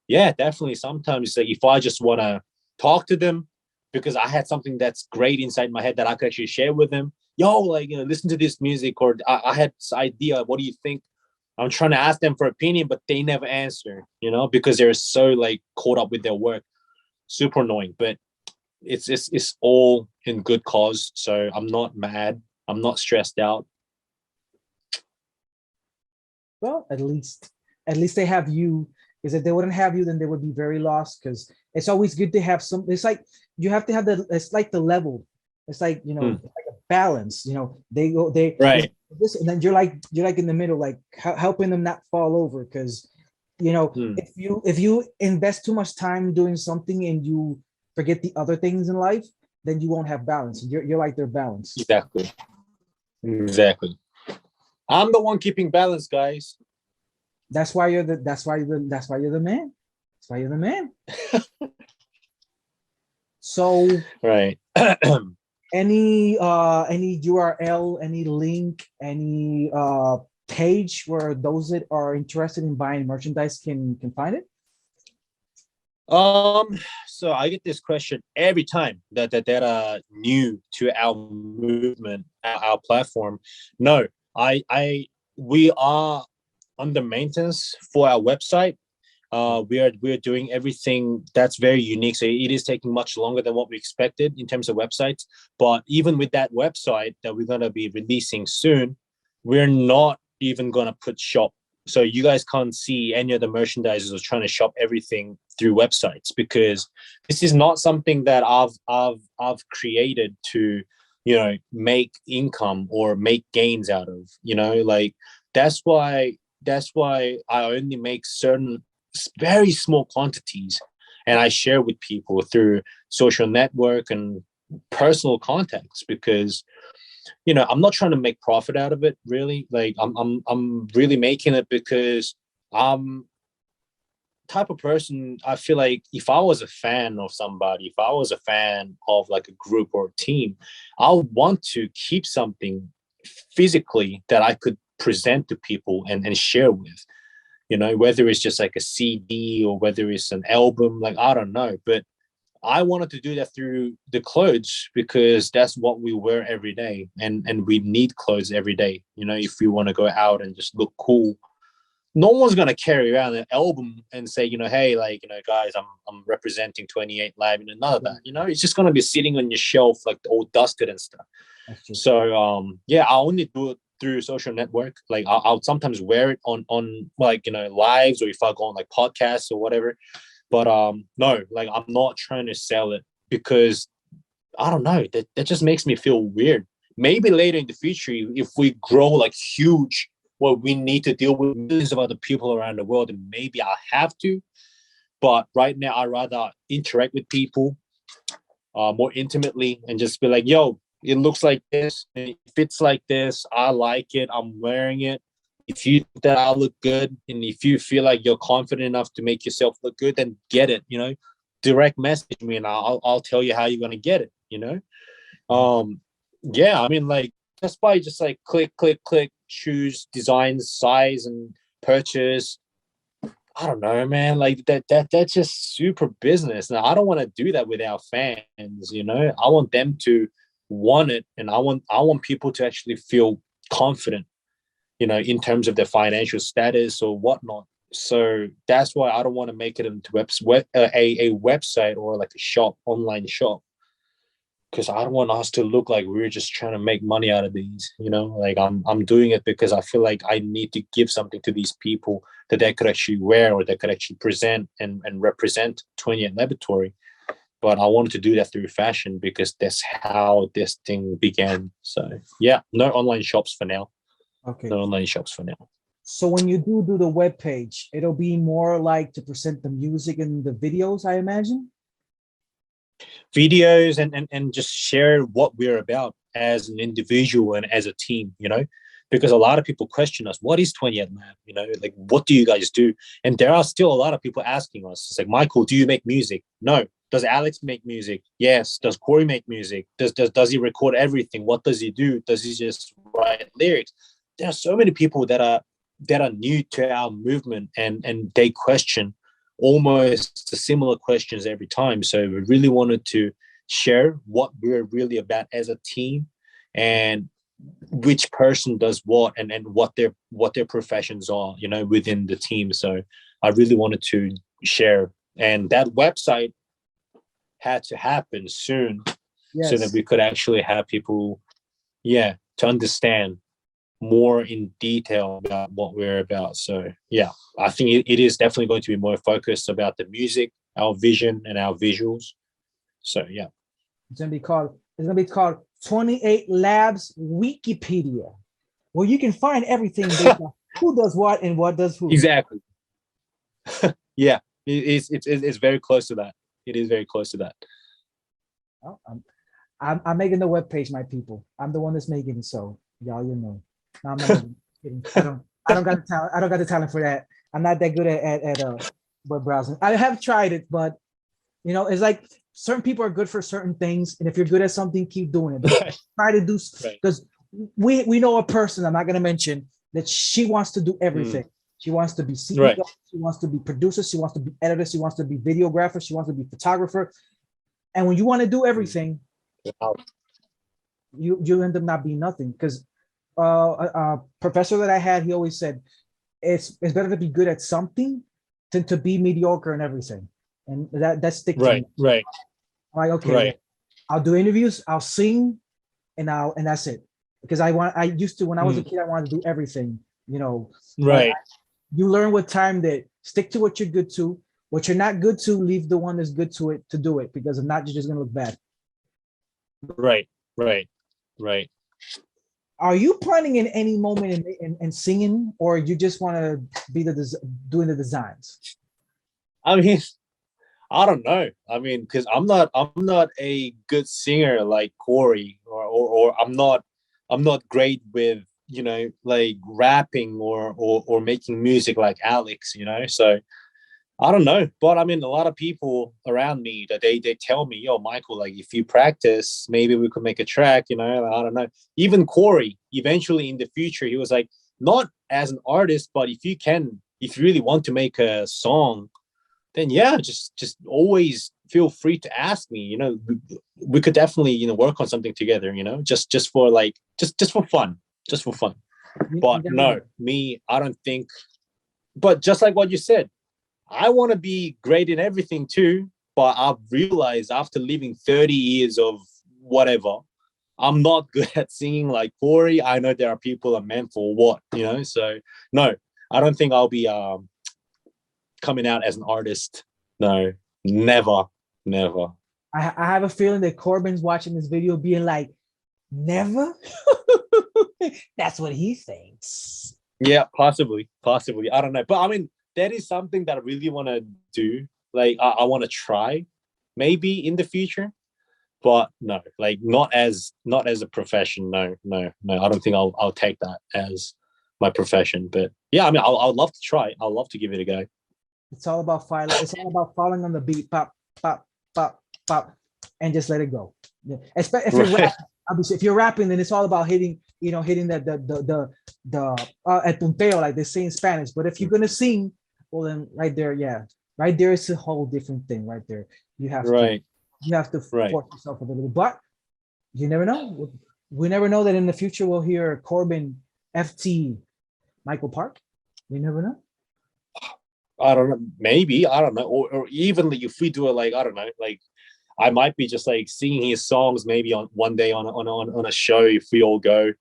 yeah, definitely sometimes like, if I just want to talk to them because I had something that's great inside my head that I could actually share with them, like, listen to this music, or I had this idea. What do you think? I'm trying to ask them for opinion, but they never answer, because they're so like caught up with their work. Super annoying, but it's all in good cause. So I'm not mad. I'm not stressed out. Well, at least they have you. Because if they wouldn't have you, then they would be very lost. Because it's always good to have some. It's like you have to have it's like the level. It's like it's like a balance. They go Right. this, and then you're like in the middle, like helping them not fall over. Because if you invest too much time doing something and you forget the other things in life, then you won't have balance. You're like their balance. Exactly. I'm the one keeping balance, guys. That's why you're the man. That's why you're the man. So right. any URL, any link, any page where those that are interested in buying merchandise can find it? So I get this question every time that are new to our movement, our platform. No, we are under maintenance for our website. We're doing everything that's very unique. So it is taking much longer than what we expected in terms of websites. But even with that website that we're gonna be releasing soon, we're not even gonna put shop. So you guys can't see any of the merchandisers or trying to shop everything through websites, because this is not something that I've created to, make income or make gains out of, like that's why I only make certain very small quantities and I share with people through social network and personal contacts, because I'm not trying to make profit out of it, really. Like I'm really making it because I'm type of person. I feel like if I was a fan of somebody, if I was a fan of like a group or a team, I would want to keep something physically that I could present to people and share with. you know, whether it's just like a CD or whether it's an album, like I don't know. But I wanted to do that through the clothes because that's what we wear every day, and we need clothes every day. You know, if we want to go out and just look cool, no one's gonna carry around an album and say, you know, hey, like, you know, guys, I'm representing 28 Lab, and none of that. You know, it's just gonna be sitting on your shelf like all dusted and stuff. So yeah, I only do it through social network. Like I'll sometimes wear it on like, you know, lives, or if I go on like podcasts or whatever. But no, like I'm not trying to sell it because I don't know, that just makes me feel weird. Maybe later in the future, if we grow like huge, well, we need to deal with millions of other people around the world, and maybe I have to. But right now, I rather interact with people more intimately and just be like, yo, it looks like this, it fits like this, I like it, I'm wearing it. If you think that I look good, and if you feel like you're confident enough to make yourself look good, then get it, you know, direct message me and I'll tell you how you're going to get it, you know. Yeah, I mean, like, just by just like click, choose designs, size, and purchase. I don't know, man. Like that's just super business. Now I don't want to do that with our fans, you know. I want them to want it, and I want people to actually feel confident, you know, in terms of their financial status or whatnot. So that's why I don't want to make it into a website or like a shop, online shop, because I don't want us to look like we're just trying to make money out of these, you know. Like I'm doing it because I feel like I need to give something to these people that they could actually wear, or they could actually present and represent 20th Laboratory. But I wanted to do that through fashion because that's how this thing began. So yeah, no online shops for now. Okay. No online shops for now. So when you do the web page, it'll be more like to present the music and the videos, I imagine. Videos and just share what we're about as an individual and as a team, you know, because a lot of people question us, what is 20th Lab, you know, like, what do you guys do? And there are still a lot of people asking us, it's like, Michael, do you make music? No. Does Alex make music? Yes. Does Corey make music? Does he record everything? What does he do? Does he just write lyrics? There are so many people that are new to our movement, and they question almost the similar questions every time. So we really wanted to share what we're really about as a team, and which person does what, and what their professions are, you know, within the team. So I really wanted to share, and that website had to happen soon. Yes. So that we could actually have people, yeah, to understand more in detail about what we're about. So yeah, I think it is definitely going to be more focused about the music, our vision, and our visuals. So yeah, it's gonna be called 28 Labs Wikipedia, where you can find everything based on who does what and what does who. Exactly. Yeah, it's very close to that. It is very close to that. Oh, I'm making the webpage, my people. I'm the one that's making it, so y'all, you know. No, I'm not kidding. I don't got the talent. I don't got the talent for that. I'm not that good at web browsing. I have tried it, but you know, it's like certain people are good for certain things, and if you're good at something, keep doing it. Don't try to do, because we know a person, I'm not gonna mention, that she wants to do everything. She wants to be CEO, right. She wants to be producer, she wants to be editor, she wants to be videographer, she wants to be photographer. And when you want to do everything, you end up not being nothing. Because a professor that I had, he always said, it's better to be good at something than to be mediocre in everything. And that sticks to me. Right. I'm like, okay, I'll do interviews, I'll sing, and that's it. Because I used to, when I was a kid, I wanted to do everything, you know. Right. You learn with time that stick to what you're good to. What you're not good to, leave the one that's good to it to do it, because if not, you're just gonna look bad. Right. Are you planning in any moment in singing, or you just want to be doing the designs? I mean, I don't know. I mean, because I'm not a good singer like Corey, or I'm not great with, you know, like rapping or making music like Alex, you know. So I don't know, but I mean, a lot of people around me that they tell me, yo, Michael, like, if you practice, maybe we could make a track, you know. I don't know. Even Corey, eventually in the future, he was like, not as an artist, but if you can if you really want to make a song, then yeah, just always feel free to ask me. We could definitely work on something together. Just for like just for fun, just for fun. But no, me, I don't think. But just like what you said, I want to be great in everything too. But I've realized after living 30 years of whatever, I'm not good at singing like Corey. I know there are people are meant for what, So no, I don't think I'll be coming out as an artist. No, never, never. I have a feeling that Corbin's watching this video being like, never? That's what he thinks. Yeah, possibly. I don't know. But I mean, that is something that I really want to do. Like, I want to try maybe in the future. But no, like not as a profession. No. I don't think I'll take that as my profession. But yeah, I mean, I'd love to try. I'd love to give it a go. It's all about filing. It's all about falling on the beat, pop, pop, pop, pop, and just let it go. Yeah. Especially if you're rapping, obviously, if you're rapping, then it's all about hitting the el punteo, like they say in Spanish. But if you're gonna sing, well, then right there is a whole different thing. Right there, you have to force yourself a little bit. But you never know. We never know that in the future we'll hear Corbin, FT, Michael Park. We never know. I don't know. Maybe I don't know. Or even if we do it, like I don't know, like I might be just like singing his songs maybe on one day on a show if we all go,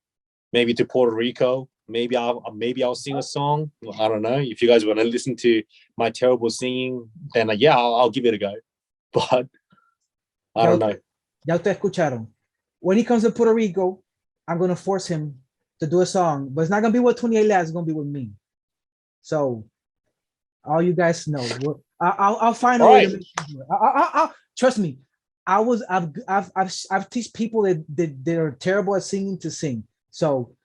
maybe to Puerto Rico. Maybe I'll sing a song. I don't know. If you guys want to listen to my terrible singing, then yeah, I'll give it a go. But I don't know. Ya ustedes escucharon. When he comes to Puerto Rico, I'm gonna force him to do a song, but it's not gonna be with 28 Labs. It's gonna be with me. So all you guys know, I'll find a way to make you do it. I'll trust me. I've teach people that are terrible at singing to sing, so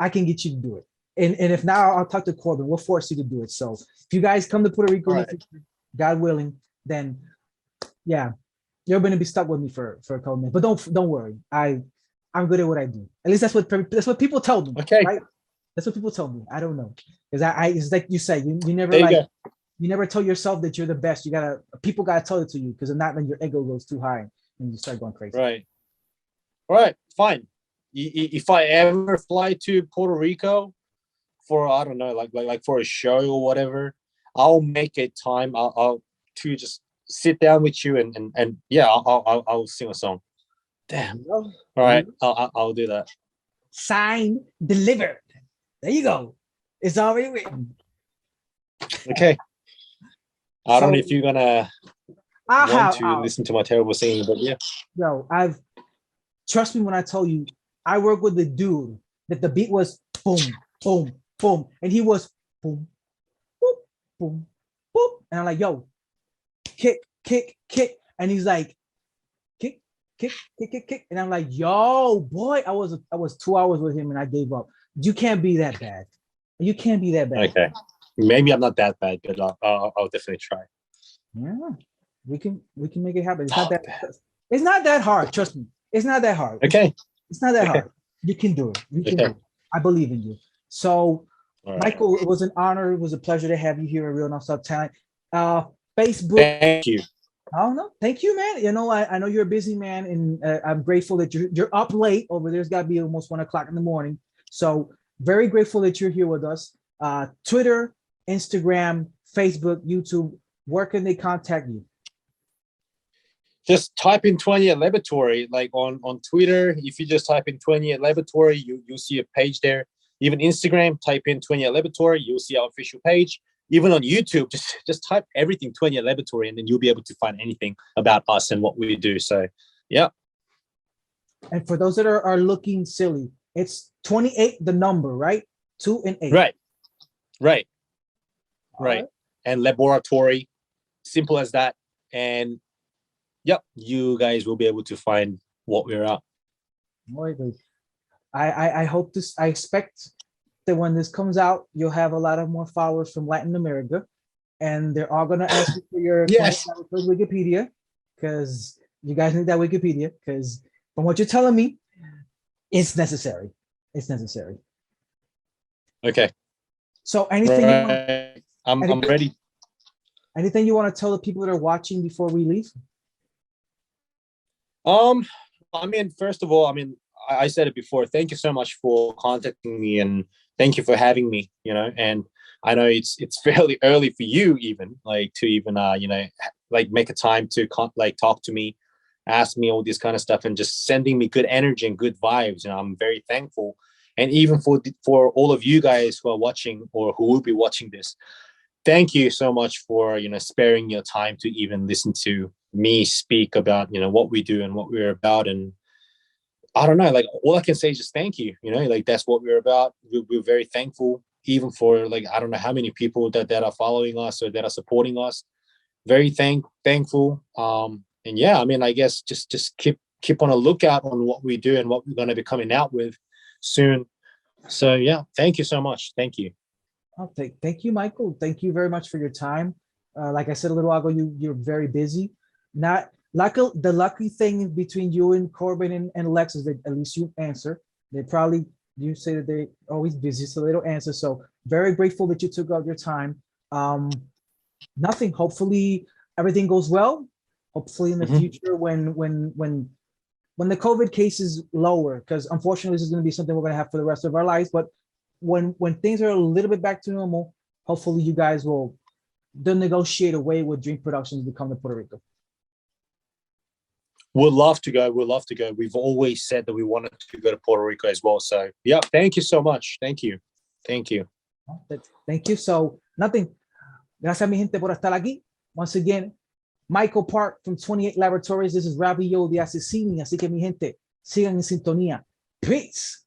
I can get you to do it. And if not, I'll talk to Corbin. We'll force you to do it. So if you guys come to Puerto Rico, God willing, then yeah, you're gonna be stuck with me for a couple minutes. But don't worry, I'm good at what I do. At least that's what people tell me. Okay, right? That's what people tell me. I don't know, because it's like you say, you never you never tell yourself that you're the best. People gotta tell it to you, because if not, then your ego goes too high and you start going crazy. Right. All right. Fine. If I ever fly to Puerto Rico for I don't know, like for a show or whatever, I'll make a time. I'll to just sit down with you and yeah, I'll sing a song. Damn. All right. I'll do that. Signed, delivered. There you go. It's already written. Okay. I don't know if you're gonna want to listen to my terrible singing, but yeah. Yo, trust me when I tell you, I work with the dude that the beat was boom, boom, boom, and he was boom, boom, boom, boom, and I'm like, yo, kick, and he's like, kick, and I'm like, yo, boy, I was 2 hours with him and I gave up. You can't be that bad. You can't be that bad. Okay. Maybe I'm not that bad, but I'll definitely try. Yeah, we can make it happen. It's not that hard. Trust me, it's not that hard. Okay, it's not that hard. You can do it. You can do it. I believe in you. So, Michael, it was an honor. It was a pleasure to have you here at Real Non-Stop Talent. Facebook. Thank you. I don't know. Thank you, man. I know you're a busy man, and I'm grateful that you're up late. Over there's got to be almost 1 o'clock in the morning. So, very grateful that you're here with us. Twitter, Instagram, Facebook, YouTube. Where can they contact you? Just type in 20 Laboratory, like on Twitter. If you just type in 20 Laboratory, you'll see a page there. Even Instagram, type in 20 Laboratory, you'll see our official page. Even on YouTube, just type everything 20 Laboratory, and then you'll be able to find anything about us and what we do. So, yeah. And for those that are looking silly, it's 28, the number, right? 2 and 8. Right. And Laboratory, simple as that. And yep, you guys will be able to find what we're at. I hope this. I expect that when this comes out, you'll have a lot of more followers from Latin America, and they're all gonna ask you for your Wikipedia, because you guys need that Wikipedia. Because from what you're telling me, it's necessary. It's necessary. Okay. So anything you want, Right. I'm anything, ready. anything you want to tell the people that are watching before we leave? I mean, first of all, I mean, I said it before. Thank you so much for contacting me, and thank you for having me. And I know it's fairly early for you, even like to even like make a time to like talk to me, ask me all this kind of stuff, and just sending me good energy and good vibes. I'm very thankful, and even for all of you guys who are watching or who will be watching this, thank you so much for sparing your time to even listen to me speak about what we do and what we're about. And I don't know, like all I can say is just thank you. Like that's what we're about. We're very thankful, even for like I don't know how many people that are following us or that are supporting us. Very thankful. And yeah, I mean, I guess just keep on a lookout on what we do and what we're going to be coming out with soon. So yeah, thank you so much. Thank you. Oh, thank you, Michael. Thank you very much for your time. Like I said a little while ago, you're very busy. Not the lucky thing between you and Corbin and Lex is that at least you answer. They probably you say that they're always busy, so they don't answer. So very grateful that you took out your time. Nothing. Hopefully everything goes well. Hopefully in the future when the COVID case is lower, because unfortunately this is going to be something we're going to have for the rest of our lives. But when things are a little bit back to normal, hopefully you guys will negotiate a way with Dream Productions to come to Puerto Rico. We'd love to go. We'd love to go. We've always said that we wanted to go to Puerto Rico as well. So yeah, thank you so much. Thank you. Thank you. Thank you. So nothing. Gracias, mi gente, por estar aquí. Once again, Michael Park from 28 Laboratories. This is Rabio de Asesini. Así que mi gente, sigan en sintonía. Peace.